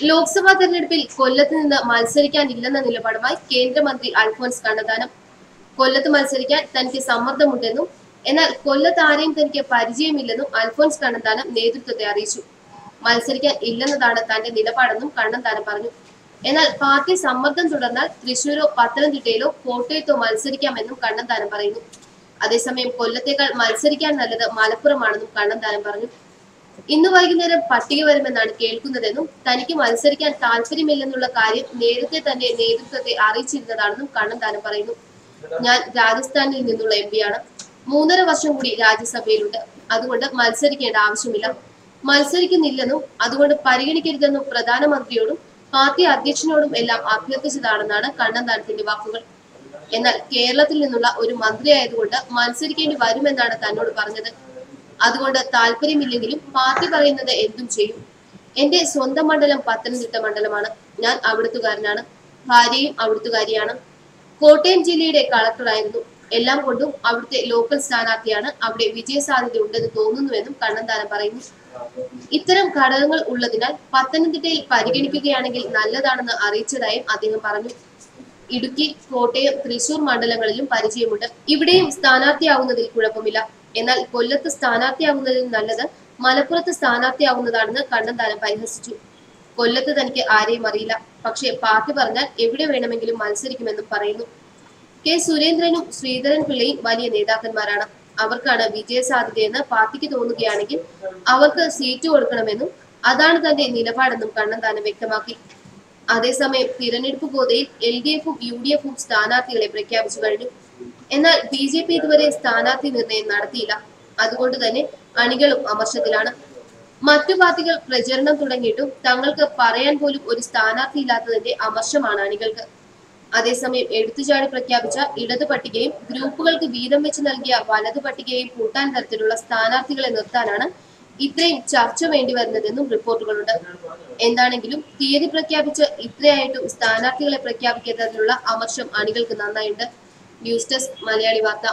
ലോക്സഭാ തെരഞ്ഞെടുപ്പിൽ കൊല്ലത്ത് നിന്ന് മത്സരിക്കാനില്ലെന്ന നിലപാടുമായി കേന്ദ്രമന്ത്രി അൽഫോൻസ് കണ്ണന്താനം. കൊല്ലത്ത് മത്സരിക്കാൻ തനിക്ക് സമ്മർദ്ദമുണ്ടെന്നും എന്നാൽ കൊല്ലത്ത് ആരെയും തനിക്ക് പരിചയമില്ലെന്നും അൽഫോൻസ് കണ്ണന്താനം നേതൃത്വത്തെ അറിയിച്ചു. മത്സരിക്കാൻ ഇല്ലെന്നതാണ് തന്റെ നിലപാടെന്നും കണ്ണന്താനം പറഞ്ഞു. എന്നാൽ പാർട്ടി സമ്മർദ്ദം തുടർന്നാൽ തൃശൂരോ പത്തനംതിട്ടയിലോ കോട്ടയത്തോ മത്സരിക്കാമെന്നും കണ്ണന്താനം പറയുന്നു. അതേസമയം കൊല്ലത്തേക്കാൾ മത്സരിക്കാൻ നല്ലത് മലപ്പുറമാണെന്നും കണ്ണന്താനം പറഞ്ഞു. ഇന്ന് വൈകുന്നേരം പട്ടിക വരുമെന്നാണ് കേൾക്കുന്നതെന്നും തനിക്ക് മത്സരിക്കാൻ താല്പര്യമില്ലെന്നുള്ള കാര്യം നേരത്തെ തന്നെ നേതൃത്വത്തെ അറിയിച്ചിരുന്നതാണെന്നും കണ്ണന്താനം പറയുന്നു. ഞാൻ രാജസ്ഥാനിൽ നിന്നുള്ള എംപിയാണ്. 3.5 വർഷം കൂടി രാജ്യസഭയിലുണ്ട്. അതുകൊണ്ട് മത്സരിക്കേണ്ട ആവശ്യമില്ല. മത്സരിക്കുന്നില്ലെന്നും അതുകൊണ്ട് പരിഗണിക്കരുതെന്നും പ്രധാനമന്ത്രിയോടും പാർട്ടി അധ്യക്ഷനോടും എല്ലാം അഭ്യർത്ഥിച്ചതാണെന്നാണ് കണ്ണന്താനത്തിന്റെ വാക്കുകൾ. എന്നാൽ കേരളത്തിൽ നിന്നുള്ള ഒരു മന്ത്രിയായതുകൊണ്ട് മത്സരിക്കേണ്ടി വരുമെന്നാണ് തന്നോട് പറഞ്ഞത്. അതുകൊണ്ട് താല്പര്യമില്ലെങ്കിലും പാർട്ടി പറയുന്നത് എന്തും ചെയ്യും. എന്റെ സ്വന്തം മണ്ഡലം പത്തനംതിട്ട മണ്ഡലമാണ്. ഞാൻ അവിടുത്തുകാരനാണ്. ഭാര്യയും അവിടുത്തുകാരിയാണ്. കോട്ടയം ജില്ലയുടെ കളക്ടറായിരുന്നു. എല്ലാം കൊണ്ടും അവിടുത്തെ ലോക്കൽ സ്ഥാനാർത്ഥിയാണ്. അവിടെ വിജയസാധ്യത ഉണ്ടെന്ന് തോന്നുന്നുവെന്നും കണ്ണന്താനം പറയുന്നു. ഇത്തരം ഘടകങ്ങൾ ഉള്ളതിനാൽ പത്തനംതിട്ടയിൽ പരിഗണിക്കുകയാണെങ്കിൽ നല്ലതാണെന്ന് അറിയിച്ചതായും അദ്ദേഹം പറഞ്ഞു. ഇടുക്കി, കോട്ടയം, തൃശൂർ മണ്ഡലങ്ങളിലും പരിചയമുണ്ട്. ഇവിടെയും സ്ഥാനാർത്ഥിയാവുന്നതിൽ കുഴപ്പമില്ല. എന്നാൽ കൊല്ലത്ത് സ്ഥാനാർത്ഥിയാവുന്നതിൽ നല്ലത് മലപ്പുറത്ത് സ്ഥാനാർത്ഥിയാവുന്നതാണെന്ന് കണ്ണന്താനം പരിഹസിച്ചു. കൊല്ലത്ത് തനിക്ക് ആരെയും അറിയില്ല. പക്ഷേ പാർട്ടി പറഞ്ഞാൽ എവിടെ വേണമെങ്കിലും മത്സരിക്കുമെന്നും പറയുന്നു. കെ സുരേന്ദ്രനും ശ്രീധരൻ പിള്ളയും വലിയ നേതാക്കന്മാരാണ്. അവർക്കാണ് വിജയസാധ്യതയെന്ന് പാർട്ടിക്ക് തോന്നുകയാണെങ്കിൽ അവർക്ക് സീറ്റ് കൊടുക്കണമെന്നും അതാണ് തന്റെ നിലപാടെന്നും കണ്ണന്താനം വ്യക്തമാക്കി. അതേസമയം തിരഞ്ഞെടുപ്പ് ഗോതയിൽ LDFും UDFും സ്ഥാനാർത്ഥികളെ പ്രഖ്യാപിച്ചു കഴിഞ്ഞു. എന്നാൽ BJP ഇതുവരെ സ്ഥാനാർത്ഥി നിർണയം നടത്തിയില്ല. അതുകൊണ്ട് തന്നെ അണികളും അമർഷത്തിലാണ്. മറ്റു പാർട്ടികൾ പ്രചരണം തുടങ്ങിയിട്ടും തങ്ങൾക്ക് പറയാൻ പോലും ഒരു സ്ഥാനാർത്ഥി ഇല്ലാത്തതിന്റെ അമർഷമാണ് അണികൾക്ക്. അതേസമയം എടുത്തുചാടി പ്രഖ്യാപിച്ച ഇടതു പട്ടികയും ഗ്രൂപ്പുകൾക്ക് വീതം വെച്ച് നൽകിയ വലതു പട്ടികയും കൂട്ടാൻ തരത്തിലുള്ള സ്ഥാനാർത്ഥികളെ നിർത്താനാണ് ഇത്രയും ചർച്ച വേണ്ടി വരുന്നതെന്നും റിപ്പോർട്ടുകളുണ്ട്. എന്താണെങ്കിലും തീയതി പ്രഖ്യാപിച്ച് ഇത്രയായിട്ടും സ്ഥാനാർത്ഥികളെ പ്രഖ്യാപിക്കാത്തതിനുള്ള അമർഷം അണികൾക്ക് നന്നായുണ്ട്. ന്യൂസ് ഡെസ്ക് മലയാളി വാർത്ത.